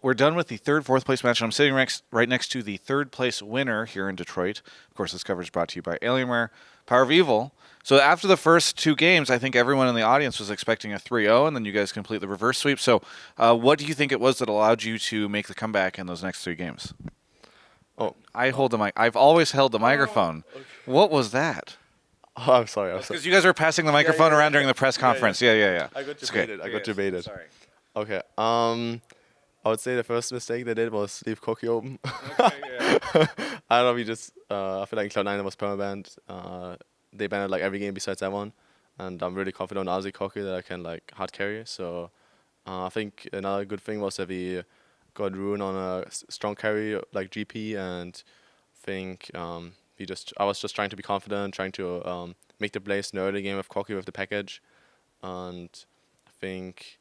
we're done with the third, fourth place match. And I'm sitting right next to the third place winner here in Detroit. Of course, this coverage is brought to you by Alienware, PowerofEvil. So after the first two games, I think everyone in the audience was expecting a 3-0, and then you guys complete the reverse sweep. So what do you think it was that allowed you to make the comeback in those next three games? Oh, I hold the mic. I've always held the microphone. Okay. What was that? Oh, I'm sorry. Because you guys were passing the microphone around during the press conference. Yeah. I got It's okay. debated. I got debated. Sorry. Okay. I would say the first mistake they did was leave Cookie open. Okay, yeah. I don't know. We just I feel like in Cloud9 was permabanned. They banned like every game besides that one, and I'm really confident on Ozzy Cookie that I can like hard carry. So I think another good thing was that we got Ruin on a strong carry like GP, and I think I was just trying to be confident, trying to make the plays in the early game with Cookie with the package, and I think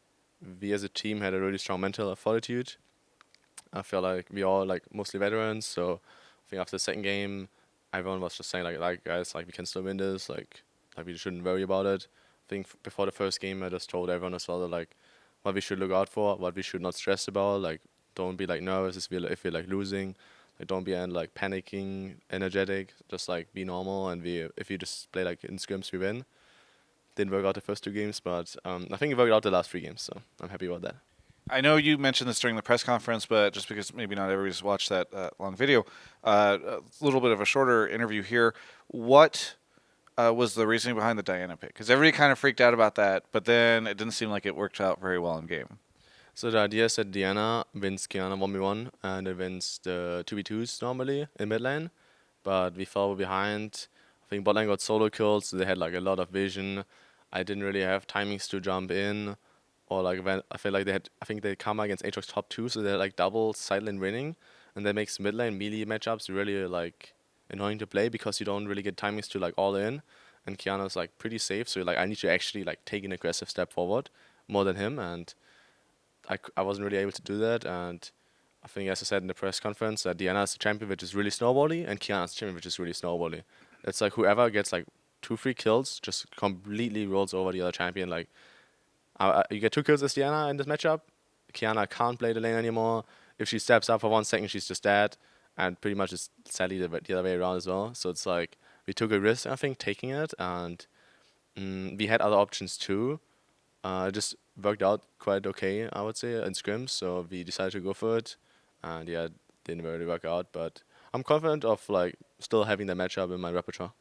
we as a team had a really strong mental fortitude. I feel like we all like mostly veterans, so I think after the second game, everyone was just saying like guys, like we can still win this, like we shouldn't worry about it. I think before the first game, I just told everyone as well that like what we should look out for, what we should not stress about, like don't be like nervous if we're like losing, like don't be like panicking, energetic, just like be normal, and if you just play like in scrims, we win. Didn't work out the first two games, but I think it worked out the last three games, so I'm happy about that. I know you mentioned this during the press conference, but just because maybe not everybody's watched that long video, a little bit of a shorter interview here. What was the reasoning behind the Diana pick? Because everybody kind of freaked out about that, but then it didn't seem like it worked out very well in game. So the idea is that Diana wins Kiana 1v1, and it wins the 2v2s normally in mid lane, but we fell behind. I think bot lane got solo kills, so they had like a lot of vision. I didn't really have timings to jump in, or like when I feel like I think they come against Aatrox top 2, so they're like double side lane winning, and that makes mid lane melee matchups really like annoying to play because you don't really get timings to like all in, and Kiana's like pretty safe, so like I need to actually like take an aggressive step forward more than him, and I wasn't really able to do that, and I think as I said in the press conference that Diana is the champion which is really snowbally, and Kiana's the champion which is really snowbally. It's like whoever gets like 2-3 kills just completely rolls over the other champion. Like you get 2 kills as Diana in this matchup, Kiana can't play the lane anymore. If she steps up for 1 second, she's just dead, and pretty much it's sadly the other way around as well. So it's like we took a risk, I think, taking it, and we had other options too. It just worked out quite okay, I would say, in scrims. So we decided to go for it, and yeah, it didn't really work out. But I'm confident of like still having that matchup in my repertoire.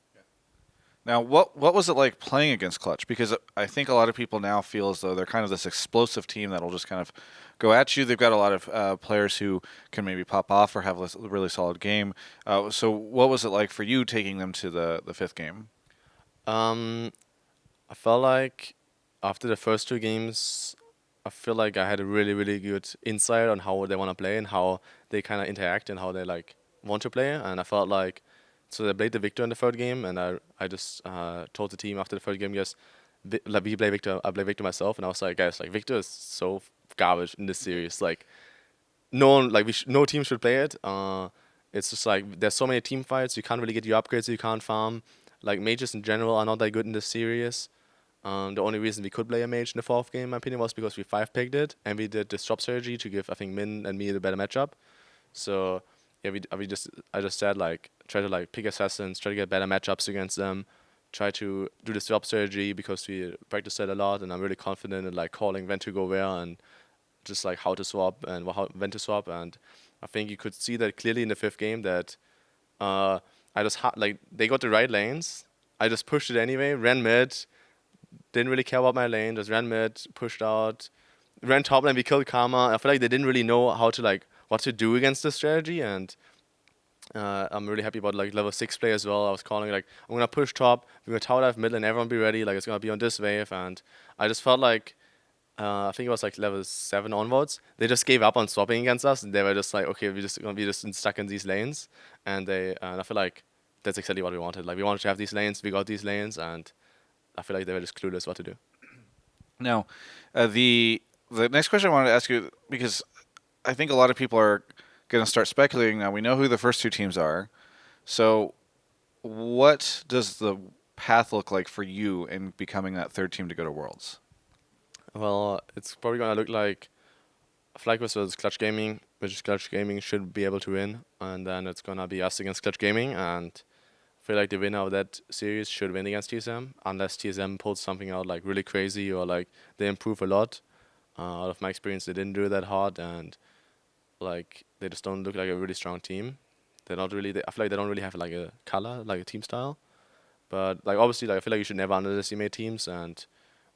Now, what was it like playing against Clutch? Because I think a lot of people now feel as though they're kind of this explosive team that'll just kind of go at you. They've got a lot of players who can maybe pop off or have a really solid game. So what was it like for you taking them to the fifth game? I felt like after the first 2 games, I feel like I had a really, really good insight on how they want to play and how they kind of interact and how they like want to play. And I felt like, so they played the Victor in the third game, and I just told the team after the third game, guys, like we play Victor, I play Victor myself, and I was like, guys, like Victor is so garbage in this series. Like no one, like no team should play it. It's just like there's so many team fights, you can't really get your upgrades, you can't farm. Like mages in general are not that good in this series. The only reason we could play a mage in the 4th game, in my opinion, was because we 5-picked it, and we did this drop strategy to give, I think, Min and me the better matchup. So yeah, I just said like try to like pick assassins, try to get better matchups against them, try to do this drop strategy because we practiced it a lot, and I'm really confident in like calling when to go where and just like how to swap and when to swap. And I think you could see that clearly in the 5th game that I just like they got the right lanes. I just pushed it anyway, ran mid, didn't really care about my lane, just ran mid, pushed out, ran top lane, we killed Karma. I feel like they didn't really know how to like what to do against this strategy, and I'm really happy about like level 6 play as well. I was calling like I'm gonna push top, we're gonna tower dive mid and everyone be ready, like it's gonna be on this wave, and I just felt like I think it was like level 7 onwards, they just gave up on swapping against us, and they were just like, okay, we're just gonna be just stuck in these lanes, and I feel like that's exactly what we wanted. Like we wanted to have these lanes, we got these lanes, and I feel like they were just clueless what to do. Now, the next question I wanted to ask you, because I think a lot of people are going to start speculating now. We know who the first 2 teams are. So what does the path look like for you in becoming that 3rd team to go to Worlds? Well, it's probably going to look like FlyQuest versus Clutch Gaming, which is Clutch Gaming should be able to win, and then it's gonna be us against Clutch Gaming, and I feel like the winner of that series should win against TSM, unless TSM pulls something out like really crazy or like they improve a lot. Out of my experience, they didn't do it that hard, and like they just don't look like a really strong team. They're not really. I feel like they don't really have like a color, like a team style. But like obviously, like I feel like you should never underestimate teams, and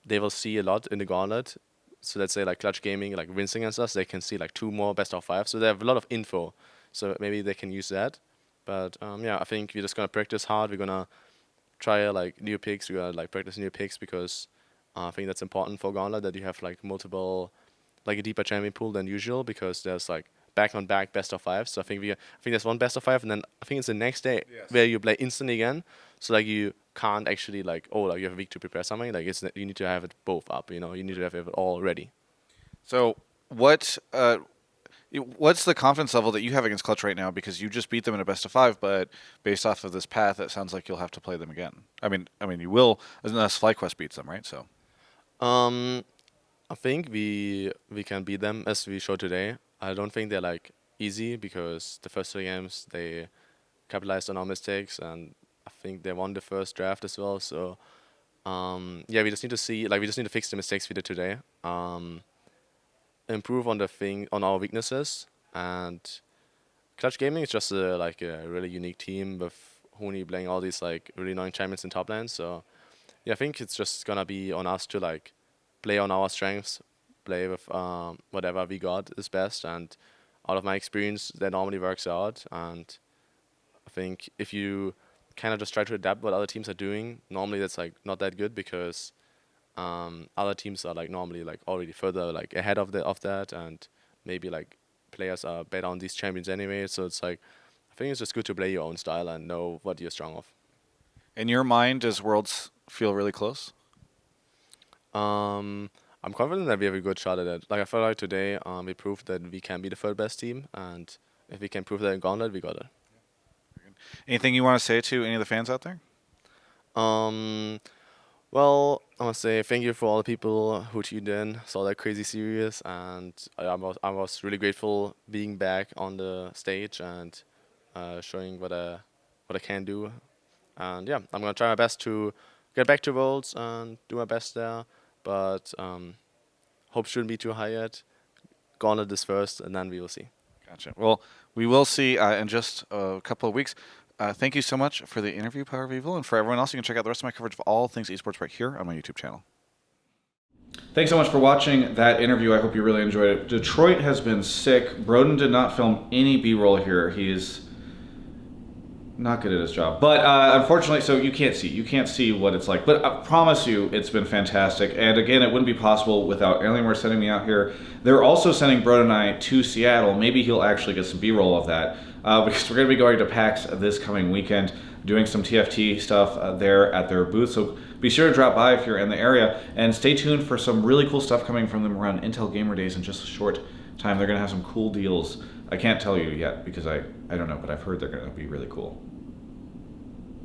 they will see a lot in the gauntlet. So let's say like Clutch Gaming like wins against us, they can see like 2 more best of 5. So they have a lot of info. So maybe they can use that. But yeah, I think we're just gonna practice hard. We're gonna try like new picks. We're gonna like practice new picks because I think that's important for gauntlet that you have like multiple, like a deeper champion pool than usual because there's like back on back best of 5. So I think there's one best of 5, and then I think it's the next day where you play instantly again. So like you can't actually like like you have a week to prepare something. Like you need to have it both up. You need to have it all ready. So what's the confidence level that you have against Clutch right now? Because you just beat them in a best of 5, but based off of this path, it sounds like you'll have to play them again. I mean, you will unless FlyQuest beats them, right? So. I think we can beat them as we showed today. I don't think they're like easy because the first 3 games they capitalized on our mistakes, and I think they won the first draft as well. So yeah, we just need to fix the mistakes we did today. Improve on our weaknesses, and Clutch Gaming is just a really unique team with Huni playing all these like really annoying champions in top lanes. So yeah, I think it's just gonna be on us to like play on our strengths, play with whatever we got is best, and out of my experience, that normally works out. And I think if you kind of just try to adapt what other teams are doing, normally that's like not that good because other teams are like normally like already further like ahead of that, and maybe like players are better on these champions anyway. So it's like I think it's just good to play your own style and know what you're strong of. In your mind, does Worlds feel really close? I'm confident that we have a good shot at it. Like I feel like today, we proved that we can be the third best team, and if we can prove that in Gauntlet, we got it. Anything you want to say to any of the fans out there? Well, I want to say thank you for all the people who tuned in, saw that crazy series, and I was really grateful being back on the stage and showing what I can do. And yeah, I'm gonna try my best to get back to Worlds and do my best there. But hope shouldn't be too high yet. Gauntlet is first, and then we will see. Gotcha. Well, we will see in just a couple of weeks. Thank you so much for the interview, PowerofEvil, and for everyone else, you can check out the rest of my coverage of all things esports right here on my YouTube channel. Thanks so much for watching that interview. I hope you really enjoyed it. Detroit has been sick. Brodin did not film any B-roll here. He's not good at his job. But unfortunately, so you can't see what it's like. But I promise you, it's been fantastic. And again, it wouldn't be possible without Alienware sending me out here. They're also sending Brodin and I to Seattle. Maybe he'll actually get some B-roll of that. Because we're going to be going to PAX this coming weekend, doing some TFT stuff there at their booth. So be sure to drop by if you're in the area, and stay tuned for some really cool stuff coming from them around Intel Gamer Days in just a short time. They're going to have some cool deals. I can't tell you yet because I don't know, but I've heard they're going to be really cool.